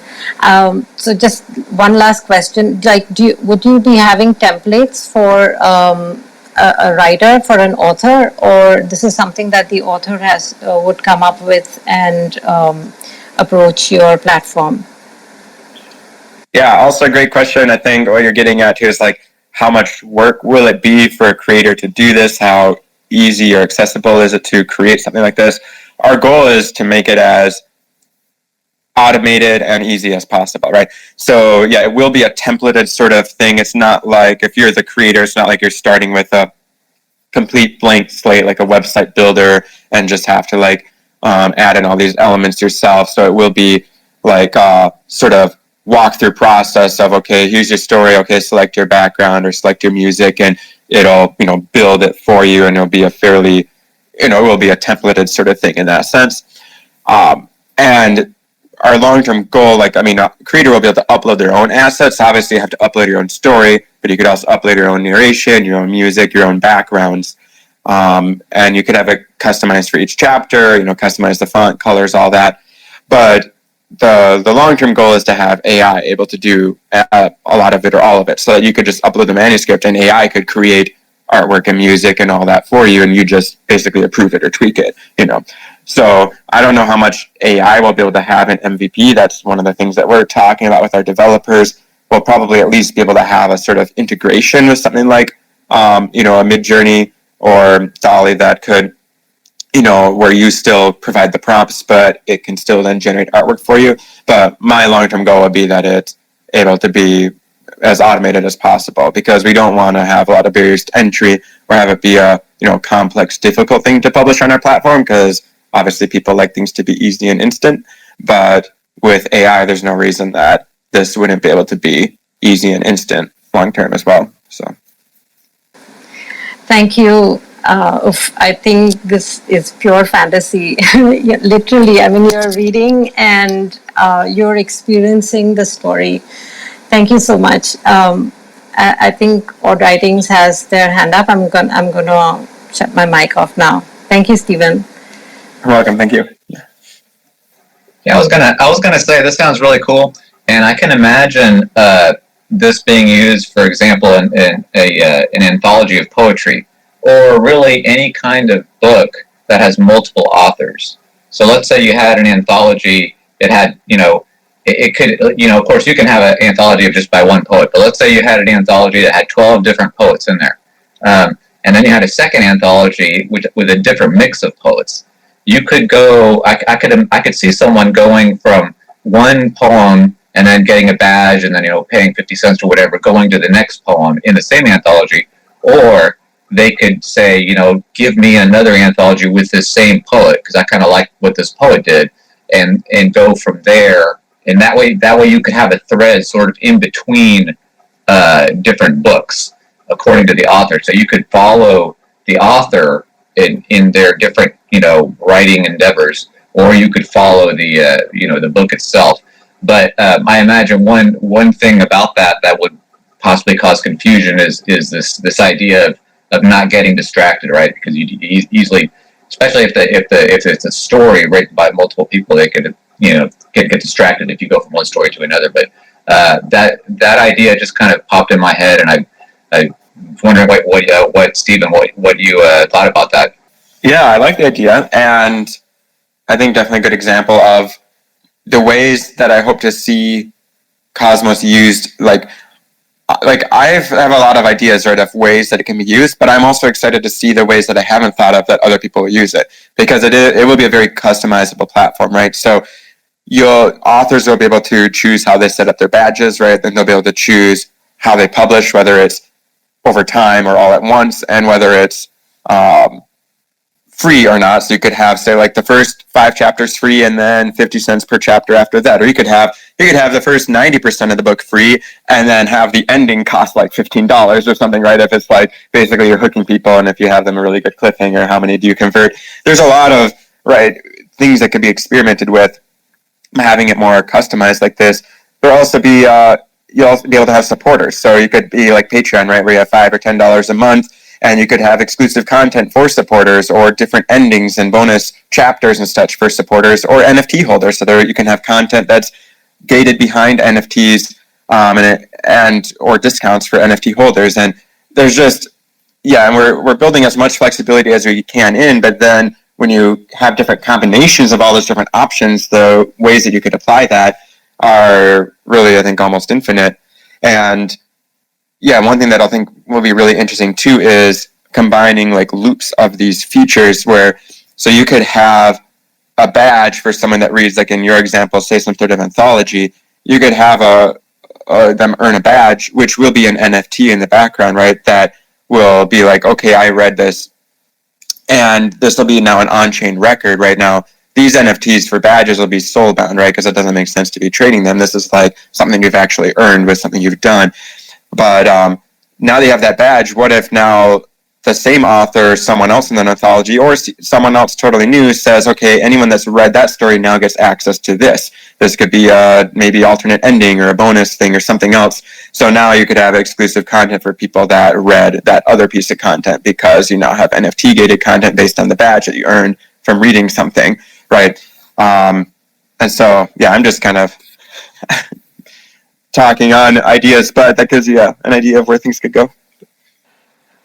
So just one last question. Like, would you be having templates for a writer for an author, or this is something that the author has would come up with and approach your platform? Yeah, also a great question. I think what you're getting at here is like, how much work will it be for a creator to do this? How easy or accessible is it to create something like this? Our goal is to make it as automated and easy as possible, right? So yeah, it will be a templated sort of thing. It's not like, if you're the creator, it's not like you're starting with a complete blank slate like a website builder and just have to like add in all these elements yourself. So it will be like a sort of walkthrough process of, okay, here's your story, okay, select your background or select your music, and it'll, build it for you, and it'll be a fairly, it will be a templated sort of thing in that sense. And our long-term goal, a creator will be able to upload their own assets. Obviously, you have to upload your own story, but you could also upload your own narration, your own music, your own backgrounds. And you could have it customized for each chapter, customize the font, colors, all that. But the long-term goal is to have AI able to do a lot of it or all of it, so that you could just upload the manuscript and AI could create artwork and music and all that for you, and you just basically approve it or tweak it, So I don't know how much AI will be able to have in MVP. That's one of the things that we're talking about with our developers. We'll probably at least be able to have a sort of integration with something like, a Midjourney or Dolly that could, where you still provide the prompts, but it can still then generate artwork for you. But my long-term goal would be that it's able to be as automated as possible, because we don't want to have a lot of barriers to entry or have it be a, complex, difficult thing to publish on our platform, because obviously people like things to be easy and instant. But with AI, there's no reason that this wouldn't be able to be easy and instant long-term as well. So. Thank you. I think this is pure fantasy. Literally, I mean, you're reading and you're experiencing the story. Thank you so much. I think Odd Writings has their hand up. I'm gonna shut my mic off now. Thank you, Stephen. You're welcome. Thank you. Yeah, I was gonna say, this sounds really cool, and I can imagine this being used, for example, in an anthology of poetry, or really any kind of book that has multiple authors. So let's say you had an anthology, it had, it could, of course you can have an anthology of just by one poet, but let's say you had an anthology that had 12 different poets in there. And then you had a second anthology with a different mix of poets. You could go, I could see someone going from one poem and then getting a badge and then, paying 50 cents or whatever, going to the next poem in the same anthology. Or they could say, give me another anthology with this same poet, because I kind of like what this poet did, and go from there. And that way you could have a thread sort of in between different books according to the author. So you could follow the author in their different, writing endeavors, or you could follow the, the book itself. But I imagine one thing about that would possibly cause confusion is this idea of not getting distracted, right? Because you easily, especially if it's a story written by multiple people, they could get distracted if you go from one story to another. But that idea just kind of popped in my head, and I was wondering what Stephen, what you thought about that. Yeah, I like the idea, and I think definitely a good example of the ways that I hope to see Kosmos used. Like I have a lot of ideas, right, of ways that it can be used, but I'm also excited to see the ways that I haven't thought of that other people will use it, because it will be a very customizable platform, right? So your authors will be able to choose how they set up their badges, right? Then they'll be able to choose how they publish, whether it's over time or all at once, and whether it's free or not. So you could have, say, like the first 5 chapters free and then 50 cents per chapter after that. Or you could have the first 90% of the book free and then have the ending cost like $15 or something, right? If it's like basically you're hooking people, and if you have them a really good cliffhanger, how many do you convert? There's a lot of, right, things that could be experimented with, having it more customized like this. There'll also be you'll also be able to have supporters. So you could be like Patreon, right, where you have $5 or $10 a month, and you could have exclusive content for supporters, or different endings and bonus chapters and such for supporters, or NFT holders. So there you can have content that's gated behind NFTs, and or discounts for NFT holders. And there's just, yeah, and we're building as much flexibility as we can in, but then when you have different combinations of all those different options, the ways that you could apply that are really, I think, almost infinite. And yeah, one thing that I think will be really interesting too is combining like loops of these features where, so you could have a badge for someone that reads, like in your example, say some sort of anthology, you could have them earn a badge, which will be an NFT in the background, right? That will be like, okay, I read this, and this will be now an on-chain record. Right now, these NFTs for badges will be soul-bound, right? Because it doesn't make sense to be trading them. This is like something you've actually earned with something you've done. But now that you have that badge, what if now the same author, someone else in an anthology, or someone else totally new says, okay, anyone that's read that story now gets access to this. This could be a maybe alternate ending or a bonus thing or something else. So now you could have exclusive content for people that read that other piece of content because you now have NFT gated content based on the badge that you earned from reading something, right? And so, yeah, I'm just kind of talking on ideas, but that gives you an idea of where things could go.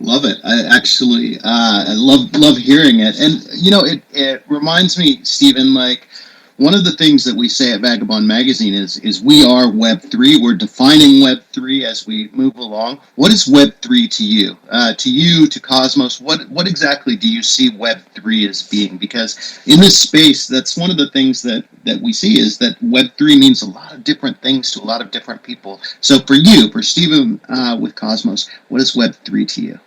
Love it. I love hearing it. And, it reminds me, Stephen, like, one of the things that we say at Vagobond Magazine is we are Web3. We're defining Web3 as we move along. What is Web3 to you? To Kosmos, what exactly do you see Web3 as being? Because in this space, that's one of the things that we see is that Web3 means a lot of different things to a lot of different people. So for you, for Stephen with Kosmos, what is Web3 to you?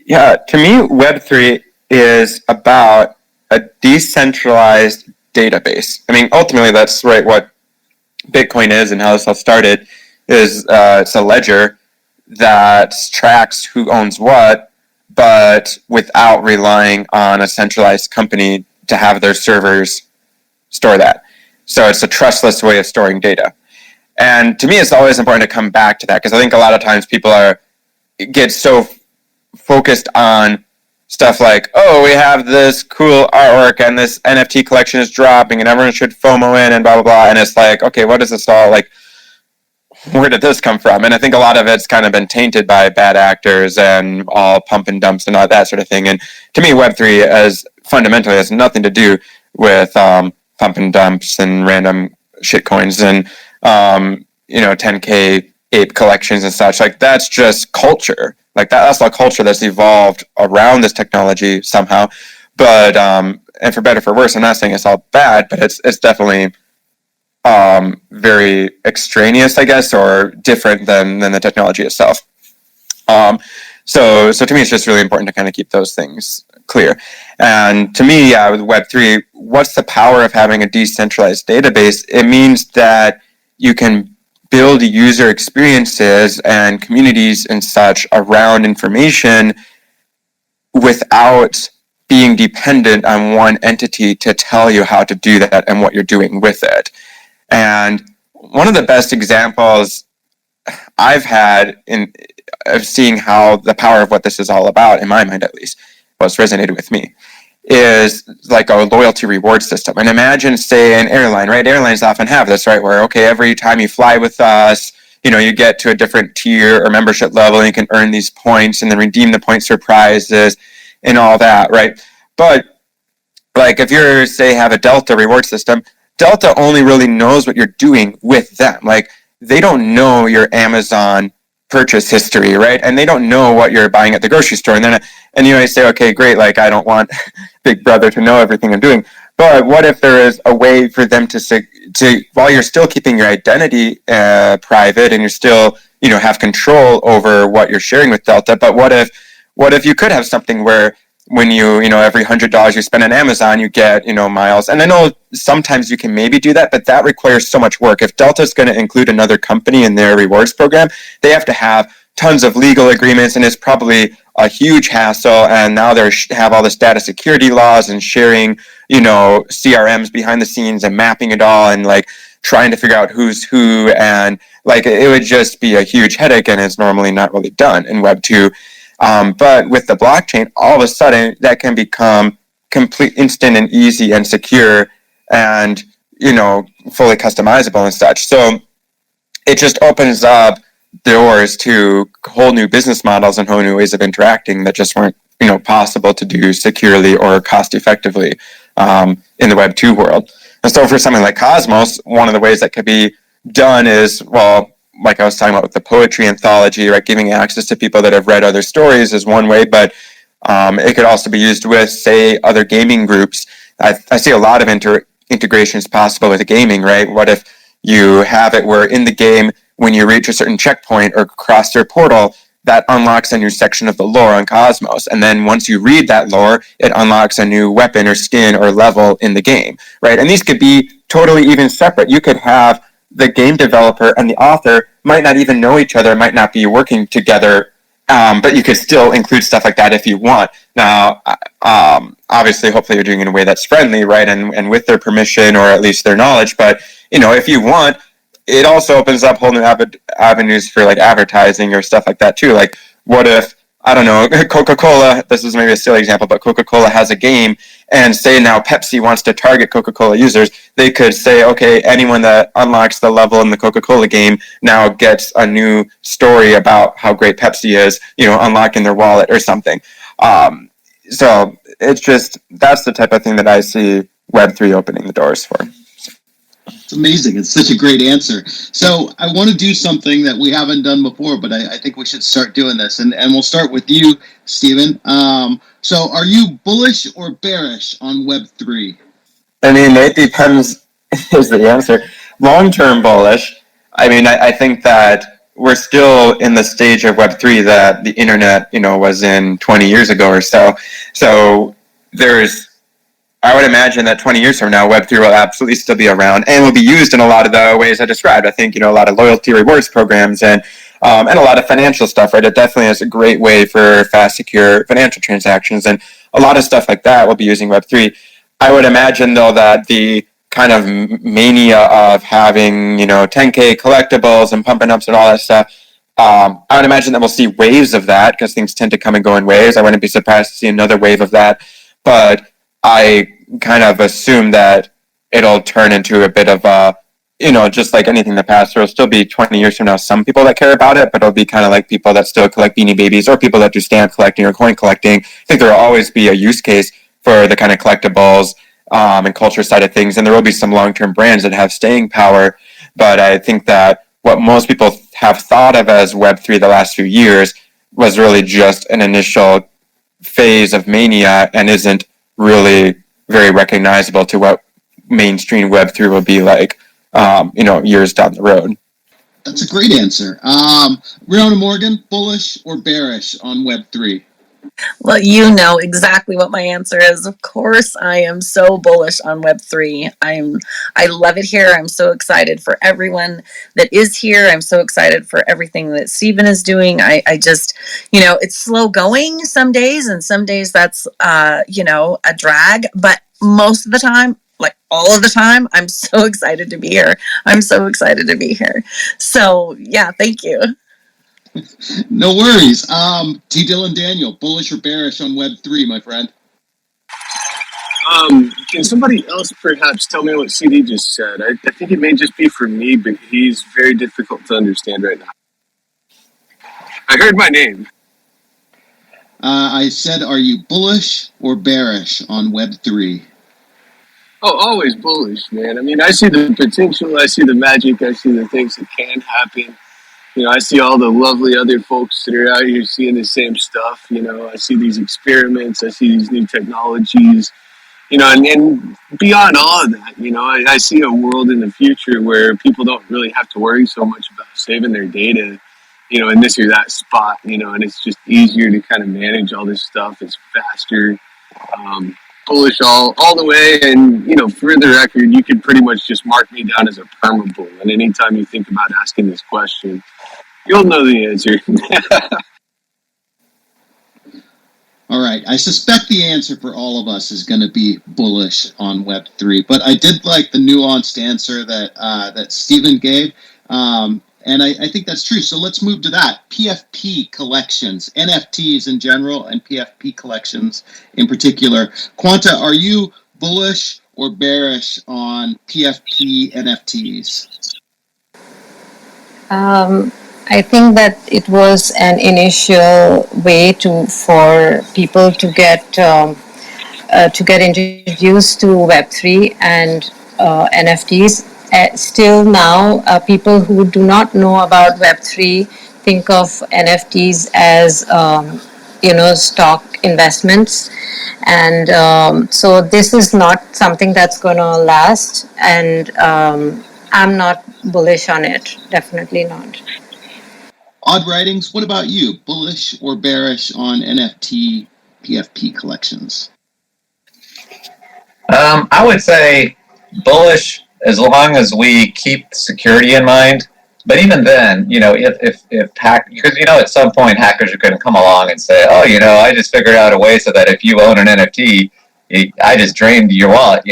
Yeah, to me, Web3 is about a decentralized database. I mean, ultimately, that's right what Bitcoin is and how this all started is it's a ledger that tracks who owns what, but without relying on a centralized company to have their servers store that. So it's a trustless way of storing data. And to me, it's always important to come back to that because I think a lot of times people get so focused on stuff like, oh, we have this cool artwork and this NFT collection is dropping and everyone should FOMO in and blah, blah, blah. And it's like, okay, what is this all like? Where did this come from? And I think a lot of it's kind of been tainted by bad actors and all pump and dumps and all that sort of thing. And to me, Web3 fundamentally has nothing to do with pump and dumps and random shitcoins and 10K ape collections and such. Like that's just culture. Like that's a culture that's evolved around this technology somehow. But and for better or for worse, I'm not saying it's all bad, but it's definitely very extraneous, I guess, or different than the technology itself. So to me, it's just really important to kind of keep those things clear. And to me, with Web3, what's the power of having a decentralized database? It means that you can build user experiences and communities and such around information without being dependent on one entity to tell you how to do that and what you're doing with it. And one of the best examples I've had of seeing how the power of what this is all about, in my mind at least, what's resonated with me, is like a loyalty reward system. And imagine, say, an airline, right? Airlines often have this, right? Where, okay, every time you fly with us, you get to a different tier or membership level and you can earn these points and then redeem the points for prizes and all that, right? But like if you're, say, have a Delta reward system, Delta only really knows what you're doing with them. Like they don't know your Amazon purchase history, right? And they don't know what you're buying at the grocery store. And then, you might say, okay, great. Like I don't want Big Brother to know everything I'm doing. But what if there is a way for them to while you're still keeping your identity private and you're still, have control over what you're sharing with Delta? But what if you could have something where when every $100 you spend on Amazon, you get, miles. And I know sometimes you can maybe do that, but that requires so much work. If Delta's going to include another company in their rewards program, they have to have tons of legal agreements, and it's probably a huge hassle. And now they have all this data security laws and sharing, CRMs behind the scenes and mapping it all and like trying to figure out who's who. And like it would just be a huge headache, and it's normally not really done in Web 2. But with the blockchain, all of a sudden that can become complete, instant and easy and secure and, fully customizable and such. So it just opens up doors to whole new business models and whole new ways of interacting that just weren't, possible to do securely or cost effectively in the Web 2 world. And so for something like Kosmos, one of the ways that could be done is, well, like I was talking about with the poetry anthology, right? Giving access to people that have read other stories is one way, but it could also be used with, say, other gaming groups. I see a lot of integrations possible with gaming, right? What if you have it where in the game, when you reach a certain checkpoint or cross their portal, that unlocks a new section of the lore on Kosmos. And then once you read that lore, it unlocks a new weapon or skin or level in the game, right? And these could be totally even separate. You could have the game developer and the author might not even know each other, might not be working together, but you could still include stuff like that if you want. Now, obviously, hopefully you're doing it in a way that's friendly, right? And with their permission or at least their knowledge. But, if you want, it also opens up whole new avenues for like advertising or stuff like that too. Like, what if, I don't know, Coca-Cola, this is maybe a silly example, but Coca-Cola has a game, and say now Pepsi wants to target Coca-Cola users, they could say, okay, anyone that unlocks the level in the Coca-Cola game now gets a new story about how great Pepsi is, unlocking their wallet or something. So it's just, that's the type of thing that I see Web3 opening the doors for. It's amazing. It's such a great answer. So I want to do something that we haven't done before, but I think we should start doing this. And we'll start with you, Stephen. So are you bullish or bearish on Web3? I mean, it depends is the answer. Long-term bullish. I mean, I think that we're still in the stage of Web3 that the internet, was in 20 years ago or so. So I would imagine that 20 years from now, Web3 will absolutely still be around and will be used in a lot of the ways I described. I think, a lot of loyalty rewards programs and a lot of financial stuff, right? It definitely is a great way for fast, secure financial transactions. And a lot of stuff like that will be using Web3. I would imagine, though, that the kind of mania of having, 10K collectibles and pumping ups and all that stuff, I would imagine that we'll see waves of that because things tend to come and go in waves. I wouldn't be surprised to see another wave of that. But I kind of assume that it'll turn into a bit of a, just like anything in the past, there'll still be 20 years from now some people that care about it, but it'll be kind of like people that still collect Beanie Babies or people that do stamp collecting or coin collecting. I think there will always be a use case for the kind of collectibles and culture side of things, and there will be some long-term brands that have staying power, but I think that what most people have thought of as Web3 the last few years was really just an initial phase of mania and isn't really very recognizable to what mainstream Web3 will be like, years down the road. That's a great answer. Rihanna Morgan, bullish or bearish on Web3? Well, you know exactly what my answer is. Of course, I am so bullish on Web3. I love it here. I'm so excited for everyone that is here. I'm so excited for everything that Stephen is doing. I just, it's slow going some days, and some days that's, a drag. But most of the time, like all of the time, I'm so excited to be here. I'm so excited to be here. So, yeah, thank you. No worries. T. Dylan Daniel, bullish or bearish on Web3, my friend? Can somebody else perhaps tell me what CD just said? I think it may just be for me, but he's very difficult to understand right now. I heard my name. I said, are you bullish or bearish on Web3? Oh, always bullish, man. I mean, I see the potential, I see the magic, I see the things that can happen. I see all the lovely other folks that are out here seeing the same stuff. I see these experiments, I see these new technologies, and beyond all of that, I see a world in the future where people don't really have to worry so much about saving their data, in this or that spot, and it's just easier to kind of manage all this stuff. It's faster, bullish all the way. And, for the record, you can pretty much just mark me down as a perma-bull. And anytime you think about asking this question, you'll know the answer. All right. I suspect the answer for all of us is going to be bullish on Web3, but I did like the nuanced answer that Stephen gave, and I think that's true. So let's move to that. PFP collections, NFTs in general, and PFP collections in particular. Quanta, are you bullish or bearish on PFP NFTs? I think that it was an initial way for people to get introduced to Web3 and NFTs. Still now, people who do not know about Web3 think of NFTs as stock investments, and so this is not something that's going to last. And I'm not bullish on it. Definitely not. Odd Writings, what about you? Bullish or bearish on NFT PFP collections? I would say bullish as long as we keep security in mind. But even then, if because at some point hackers are going to come along and say, oh, I just figured out a way so that if you own an NFT, I just drained your wallet,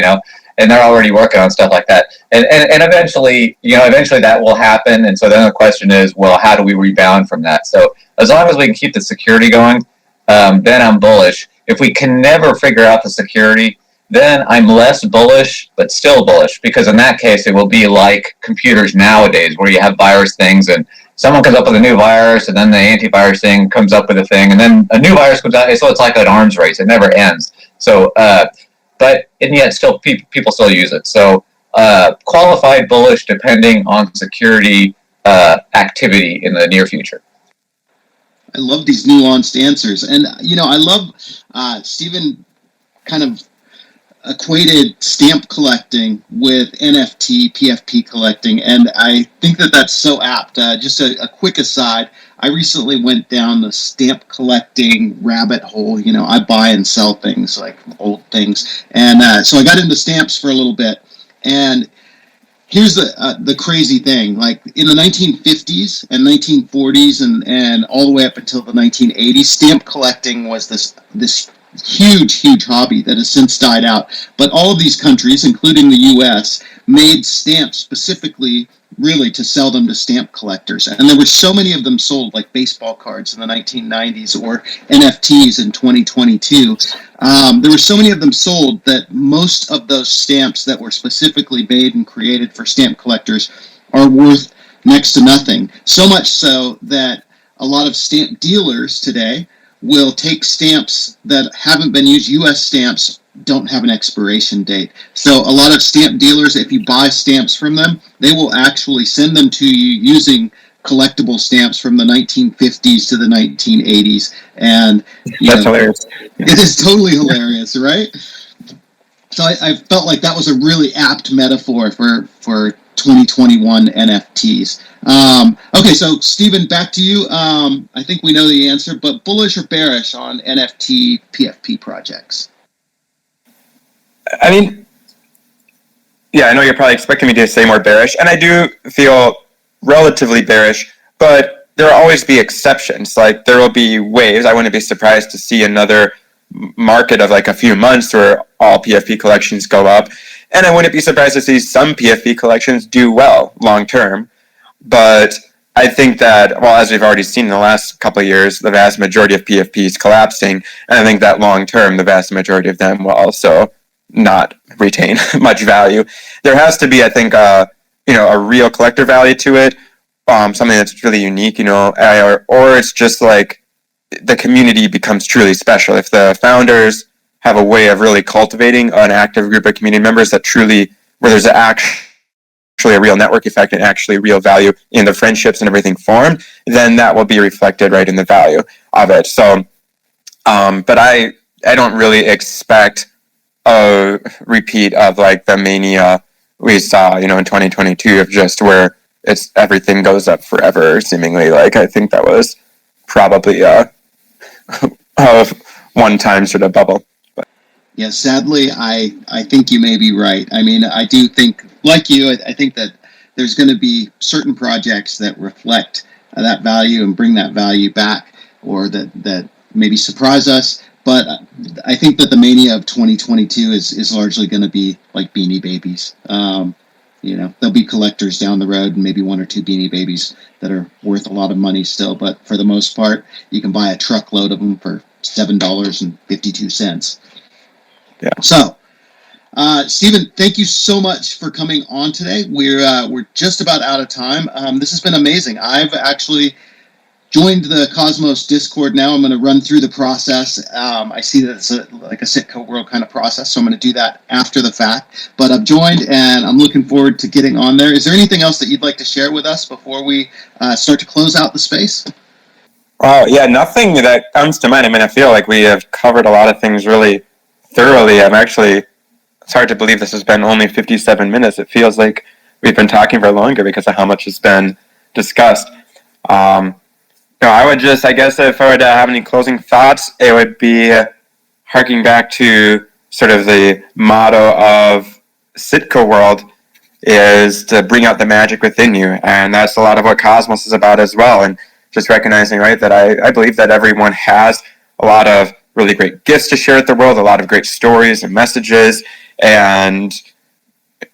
and they're already working on stuff like that. And eventually, eventually that will happen. And so then the question is, well, how do we rebound from that? So as long as we can keep the security going, then I'm bullish. If we can never figure out the security, then I'm less bullish, but still bullish, because in that case, it will be like computers nowadays, where you have virus things, and someone comes up with a new virus, and then the antivirus thing comes up with a thing, and then a new virus comes out. So it's like an arms race; it never ends. So, and yet, still people still use it. So, qualified bullish, depending on security activity in the near future. I love these nuanced answers, and I love Stephen kind of equated stamp collecting with NFT, PFP collecting, and I think that that's so apt. Just a quick aside, I recently went down the stamp collecting rabbit hole. I buy and sell things, like old things, and so I got into stamps for a little bit, and here's the crazy thing. Like in the 1950s and 1940s and all the way up until the 1980s, stamp collecting was this huge hobby that has since died out. But all of these countries, including the US, made stamps specifically really to sell them to stamp collectors. And there were so many of them sold, like baseball cards in the 1990s or NFTs in 2022. There were so many of them sold that most of those stamps that were specifically made and created for stamp collectors are worth next to nothing. So much so that a lot of stamp dealers today will take stamps that haven't been used. US stamps don't have an expiration date. So a lot of stamp dealers, if you buy stamps from them, they will actually send them to you using collectible stamps from the 1950s to the 1980s. And That's hilarious. It is totally hilarious, right? So I felt like that was a really apt metaphor for 2021 NFTs. Okay, so Stephen, back to you. I think we know the answer, but bullish or bearish on NFT PFP projects? I mean, yeah, I know you're probably expecting me to say more bearish, and I do feel relatively bearish, but there will always be exceptions. Like, there will be waves. I wouldn't be surprised to see another market of like a few months where all PFP collections go up, and I wouldn't be surprised to see some PFP collections do well long term. But I think that, well, as we've already seen in the last couple of years, the vast majority of PFPs collapsing, and I think that long term, the vast majority of them will also not retain much value. There has to be, I think, a real collector value to it, something that's really unique, or it's just like the community becomes truly special. If the founders have a way of really cultivating an active group of community members that truly, where there's actually a real network effect and actually real value in the friendships and everything formed, then that will be reflected right in the value of it. So, but I don't really expect a repeat of like the mania we saw, in 2022 of just where everything goes up forever, seemingly. Like, I think that was probably a one-time sort of bubble. But yeah, sadly, I think you may be right. I mean, I do think, like you, I think that there's going to be certain projects that reflect that value and bring that value back, or that maybe surprise us. But I think that the mania of 2022 is largely going to be like Beanie Babies. There'll be collectors down the road, and maybe one or two Beanie Babies that are worth a lot of money still. But for the most part, you can buy a truckload of them for $7.52. Yeah. So Stephen, thank you so much for coming on today. We're just about out of time. This has been amazing. I've actually joined the Cosmos Discord now. I'm going to run through the process. I see that it's like a Sitco World kind of process, so I'm going to do that after the fact. But I've joined, and I'm looking forward to getting on there. Is there anything else that you'd like to share with us before we start to close out the space? Yeah, nothing that comes to mind. I mean, I feel like we have covered a lot of things really thoroughly. It's hard to believe this has been only 57 minutes. It feels like we've been talking for longer because of how much has been discussed. I would just, I guess, if I were to have any closing thoughts, it would be harking back to sort of the motto of Sitco World is to bring out the magic within you. And that's a lot of what Cosmos is about as well. And just recognizing, right, that I believe that everyone has a lot of really great gifts to share with the world, a lot of great stories and messages. And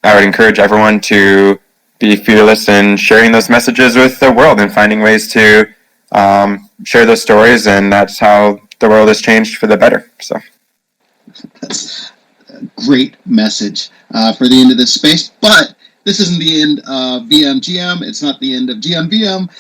I would encourage everyone to be fearless in sharing those messages with the world and finding ways to share those stories. And that's how the world has changed for the better. So That's a great message for the end of this space. But this isn't the end of VMGM. It's not the end of GMVM.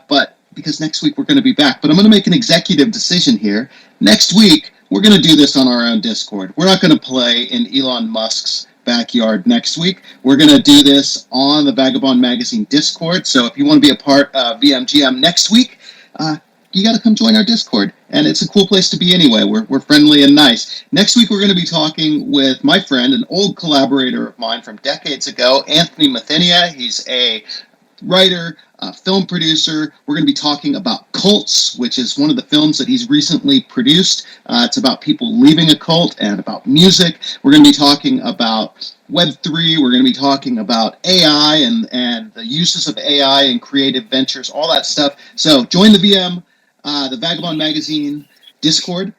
But because next week we're going to be back. But I'm going to make an executive decision here. Next week, we're going to do this on our own Discord. We're not going to play in Elon Musk's backyard next week. We're going to do this on the Vagobond Magazine Discord. So if you want to be a part of VMGM next week, you got to come join our Discord. And it's a cool place to be anyway. We're friendly and nice. Next week, we're going to be talking with my friend, an old collaborator of mine from decades ago, Anthony Mathenia. He's a writer, film producer. We're going to be talking about cults, which is one of the films that he's recently produced. It's about people leaving a cult and about music. We're going to be talking about Web3. We're going to be talking about AI and the uses of AI in creative ventures, all that stuff. So join the VM, the Vagabond Magazine Discord,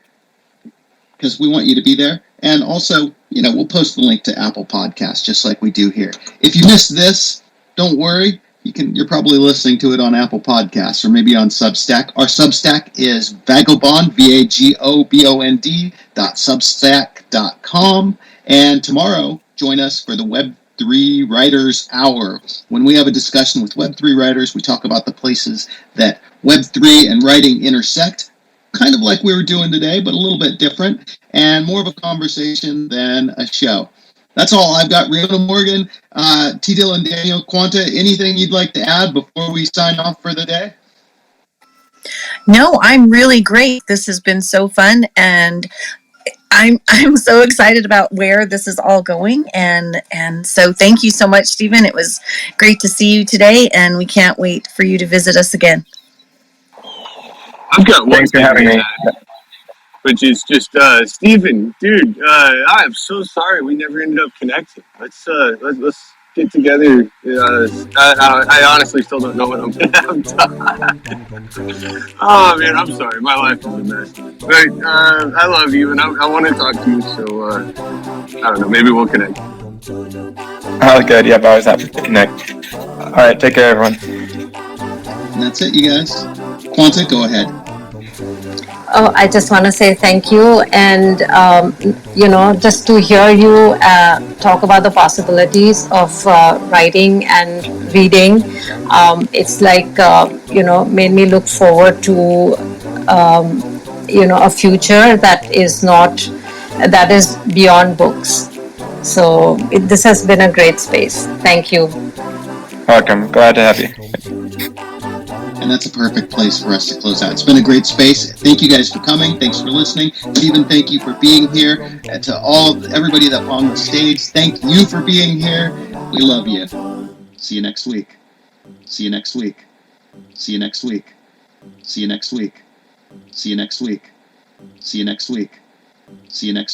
because we want you to be there. And also, we'll post the link to Apple Podcasts just like we do here. If you missed this, don't worry. You're probably listening to it on Apple Podcasts or maybe on Substack. Our Substack is Vagobond, Vagobond.substack.com. And tomorrow, join us for the Web3 Writers Hour. When we have a discussion with Web3 writers, we talk about the places that Web3 and writing intersect, kind of like we were doing today, but a little bit different, and more of a conversation than a show. That's all I've got. Rihanna Morgan, T. Dillon, Daniel, Quanta, anything you'd like to add before we sign off for the day? No, I'm really great. This has been so fun, and I'm so excited about where this is all going, and so thank you so much, Stephen. It was great to see you today, and we can't wait for you to visit us again. I've got one thanks for thing having to me. add, which is just Stephen, dude. I am so sorry we never ended up connecting. Let's get together. I honestly still don't know what I'm gonna have done. Oh man, I'm sorry. My life is a mess. But I love you, and I want to talk to you. So I don't know. Maybe we'll connect. Oh, good. Yeah, I'm always happy to connect. All right, take care, everyone. And that's it, you guys. Quanta, go ahead. Oh, I just want to say thank you, and just to hear you talk about the possibilities of writing and reading, it's like made me look forward to a future that is beyond books. So this has been a great space. Thank you. Welcome. Glad to have you. And that's a perfect place for us to close out. It's been a great space. Thank you guys for coming. Thanks for listening. Stephen, thank you for being here. And to everybody that's on the stage, thank you for being here. We love you. See you next week. See you next week. See you next week. See you next week. See you next week. See you next week. See you next week.